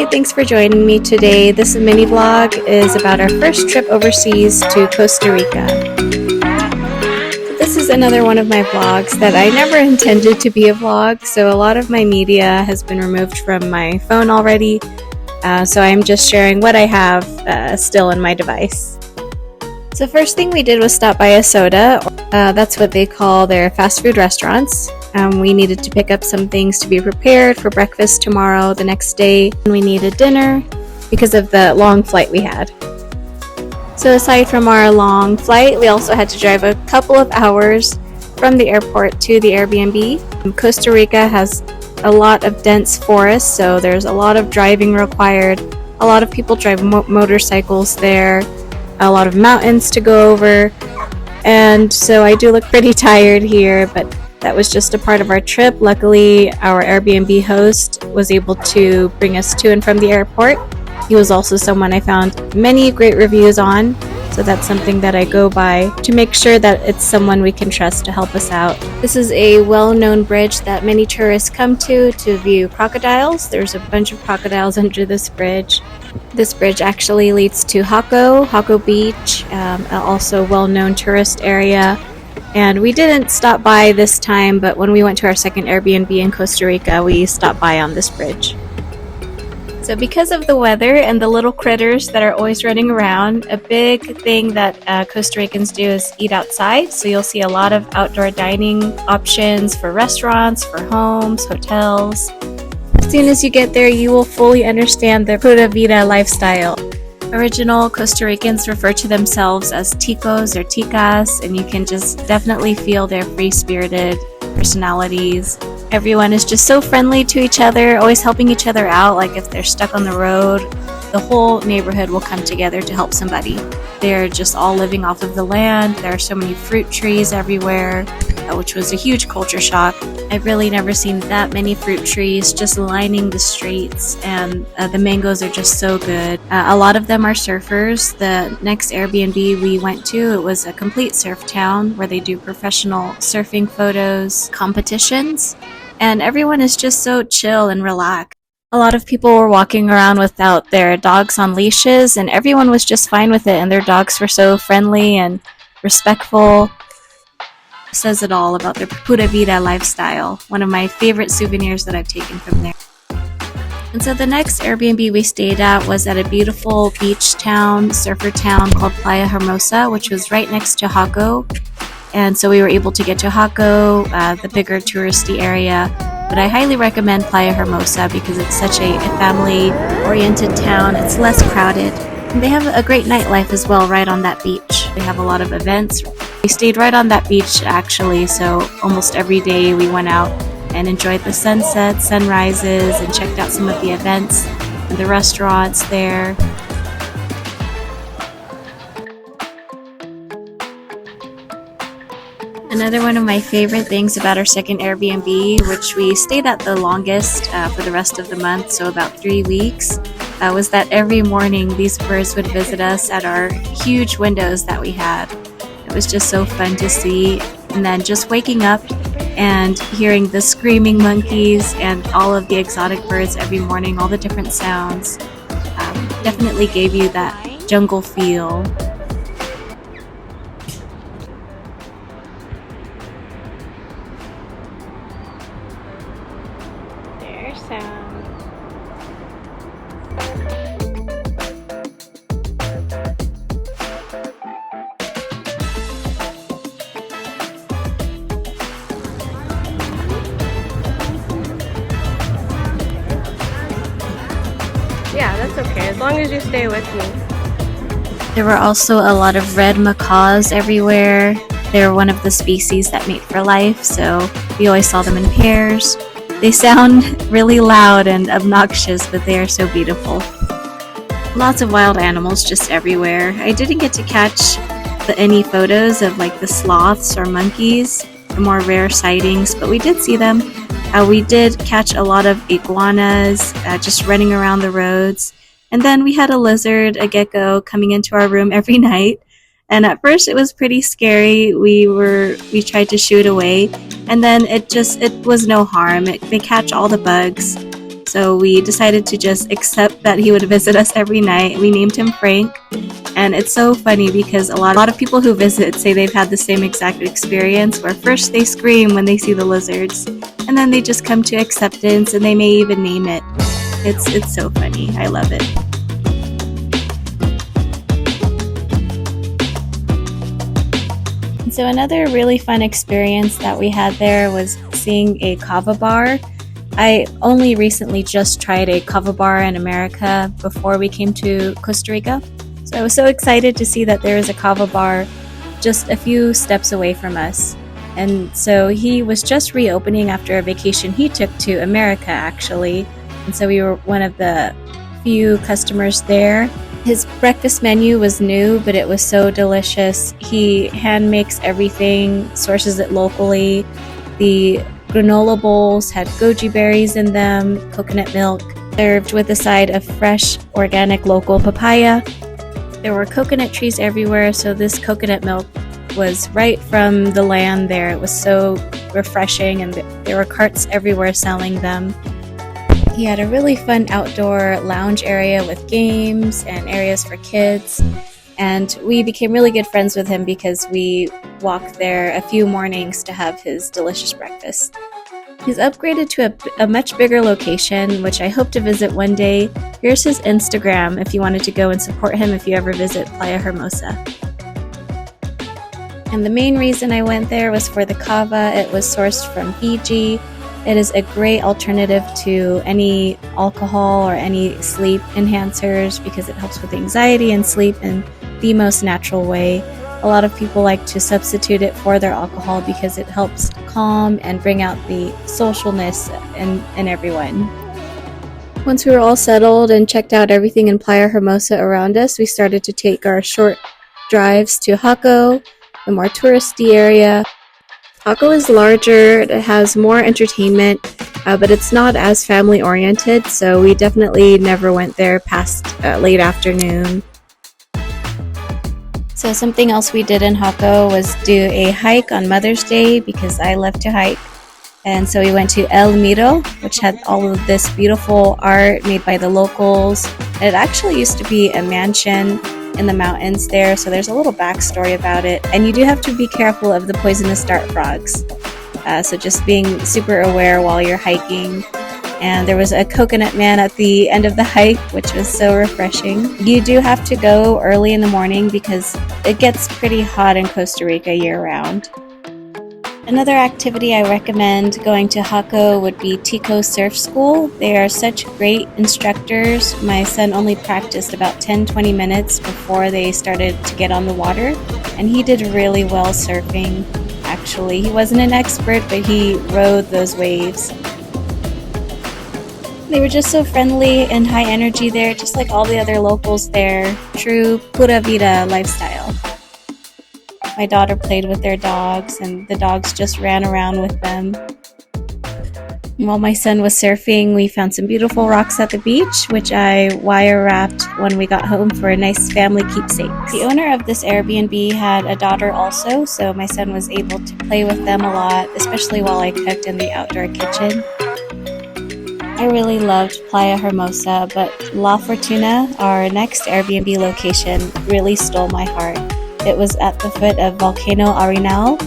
Hi, thanks for joining me today. This mini vlog is about our first trip overseas to Costa Rica. This is another one of my vlogs that I never intended to be a vlog, so a lot of my media has been removed from my phone already, so I'm just sharing what I have still in my device. So first thing we did was stop by a soda. That's what they call their fast food restaurants. We needed to pick up some things to be prepared for breakfast tomorrow, the next day, and we needed dinner because of the long flight we had. So aside from our long flight, we also had to drive a couple of hours from the airport to the Airbnb. Costa Rica has a lot of dense forests, so there's a lot of driving required. A lot of people drive motorcycles there, a lot of mountains to go over, and so I do look pretty tired here, but that was just a part of our trip. Luckily, our Airbnb host was able to bring us to and from the airport. He was also someone I found many great reviews on, so that's something that I go by to make sure that it's someone we can trust to help us out. This is a well-known bridge that many tourists come to view crocodiles. There's a bunch of crocodiles under this bridge. This bridge actually leads to Jaco Beach, also a well-known tourist area. And we didn't stop by this time, but when we went to our second Airbnb in Costa Rica, we stopped by on this bridge. So because of the weather and the little critters that are always running around, a big thing that Costa Ricans do is eat outside. So you'll see a lot of outdoor dining options for restaurants, for homes, hotels. As soon as you get there, you will fully understand the pura vida lifestyle. Original Costa Ricans refer to themselves as ticos or ticas, and you can just definitely feel their free-spirited personalities. Everyone is just so friendly to each other, always helping each other out. Like if they're stuck on the road, the whole neighborhood will come together to help somebody. They're just all living off of the land. There are so many fruit trees everywhere, which was a huge culture shock. I've really never seen that many fruit trees just lining the streets, and the mangoes are just so good. A lot of them are surfers. The next Airbnb we went to, it was a complete surf town where they do professional surfing photos competitions, and everyone is just so chill and relaxed. A lot of people were walking around without their dogs on leashes, and everyone was just fine with it, and their dogs were so friendly and respectful. It says it all about their pura vida lifestyle, one of my favorite souvenirs that I've taken from there. And so the next Airbnb we stayed at was at a beautiful beach town, surfer town called Playa Hermosa, which was right next to Jaco. And so we were able to get to Jaco, the bigger touristy area. But I highly recommend Playa Hermosa because it's such a family-oriented town. It's less crowded. And they have a great nightlife as well right on that beach. They have a lot of events. We stayed right on that beach actually, so almost every day we went out and enjoyed the sunsets, sunrises, and checked out some of the events and the restaurants there. Another one of my favorite things about our second Airbnb, which we stayed at the longest for the rest of the month, so about 3 weeks, was that every morning these birds would visit us at our huge windows that we had. It was just so fun to see, and then just waking up and hearing the screaming monkeys and all of the exotic birds every morning, all the different sounds, definitely gave you that jungle feel. There's some. Yeah, that's okay, as long as you stay with me. There were also a lot of red macaws everywhere. They're one of the species that mate for life, so we always saw them in pairs. They sound really loud and obnoxious, but they are so beautiful. Lots of wild animals just everywhere. I didn't get to catch any photos of like the sloths or monkeys, the more rare sightings, but we did see them. We did catch a lot of iguanas just running around the roads. And then we had a lizard, a gecko, coming into our room every night. And at first it was pretty scary. We tried to shoo it away. And then it was no harm. They catch all the bugs. so we decided to just accept that he would visit us every night. We named him Frank, and it's so funny because a lot of people who visit say they've had the same exact experience, where first they scream when they see the lizards, and then they just come to acceptance, and they may even name it. It's so funny. I love it. So another really fun experience that we had there was seeing a kava bar. I only recently just tried a kava bar in America before we came to Costa Rica. So I was so excited to see that there is a kava bar just a few steps away from us. And so he was just reopening after a vacation he took to America, actually. And so we were one of the few customers there. His breakfast menu was new, but it was so delicious. He hand makes everything, sources it locally. The granola bowls had goji berries in them, coconut milk, served with a side of fresh, organic, local papaya. There were coconut trees everywhere, so this coconut milk was right from the land there. It was so refreshing, and there were carts everywhere selling them. He had a really fun outdoor lounge area with games and areas for kids, and we became really good friends with him because we walked there a few mornings to have his delicious breakfast. He's upgraded to a much bigger location, which I hope to visit one day. Here's his Instagram if you wanted to go and support him if you ever visit Playa Hermosa. And the main reason I went there was for the kava. It was sourced from Fiji. It is a great alternative to any alcohol or any sleep enhancers because it helps with anxiety and sleep in the most natural way. A lot of people like to substitute it for their alcohol because it helps calm and bring out the socialness in everyone. Once we were all settled and checked out everything in Playa Hermosa around us, we started to take our short drives to Jaco, the more touristy area. Jaco is larger, it has more entertainment, but it's not as family oriented, so we definitely never went there past late afternoon. So something else we did in Jaco was do a hike on Mother's Day because I love to hike. And so we went to El Miro, which had all of this beautiful art made by the locals. And it actually used to be a mansion in the mountains there, so there's a little backstory about it. And you do have to be careful of the poisonous dart frogs. So just being super aware while you're hiking. And there was a coconut man at the end of the hike, which was so refreshing. You do have to go early in the morning because it gets pretty hot in Costa Rica year-round. Another activity I recommend going to Jaco would be Tico Surf School. They are such great instructors. My son only practiced about 10-20 minutes before they started to get on the water, and he did really well surfing, actually. He wasn't an expert, but he rode those waves. They were just so friendly and high energy there, just like all the other locals there. True pura vida lifestyle. My daughter played with their dogs, and the dogs just ran around with them. While my son was surfing, we found some beautiful rocks at the beach, which I wire wrapped when we got home for a nice family keepsake. The owner of this Airbnb had a daughter also, so my son was able to play with them a lot, especially while I cooked in the outdoor kitchen. I really loved Playa Hermosa, but La Fortuna, our next Airbnb location, really stole my heart. It was at the foot of Volcano Arenal,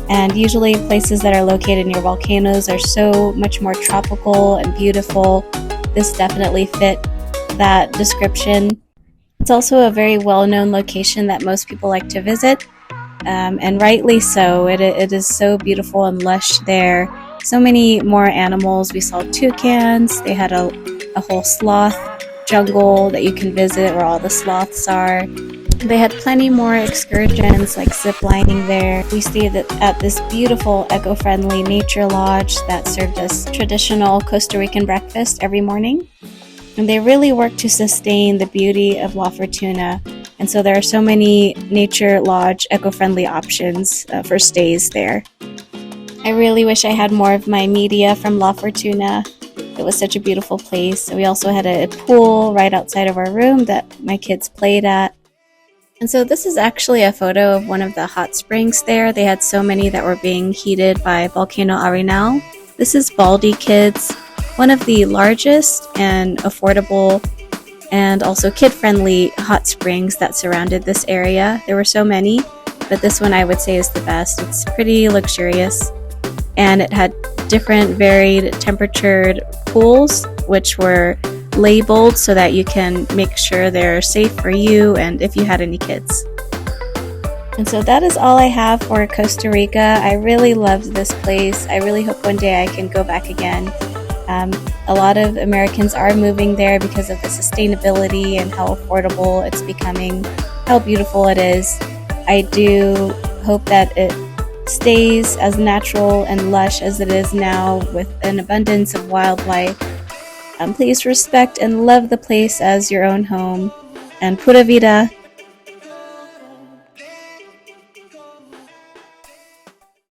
and usually places that are located near volcanoes are so much more tropical and beautiful. This definitely fit that description. It's also a very well-known location that most people like to visit, and rightly so. It is so beautiful and lush there. So many more animals. We saw toucans. They had a whole sloth jungle that you can visit where all the sloths are. They had plenty more excursions like zip lining there. We stayed at this beautiful eco-friendly nature lodge that served us traditional Costa Rican breakfast every morning. And they really work to sustain the beauty of La Fortuna. And so there are so many nature lodge eco-friendly options for stays there. I really wish I had more of my media from La Fortuna. It was such a beautiful place. We also had a pool right outside of our room that my kids played at. And so this is actually a photo of one of the hot springs there. They had so many that were being heated by Volcano Arenal. This is Baldy Kids. one of the largest and affordable and also kid-friendly hot springs that surrounded this area. There were so many, but this one I would say is the best. It's pretty luxurious, and it had different varied temperatured pools, which were labeled so that you can make sure they're safe for you and if you had any kids. And so that is all I have for Costa Rica. I really loved this place. I really hope one day I can go back again. A lot of Americans are moving there because of the sustainability and how affordable it's becoming, how beautiful it is. I do hope that it stays as natural and lush as it is now with an abundance of wildlife. Please respect and love the place as your own home. And pura vida.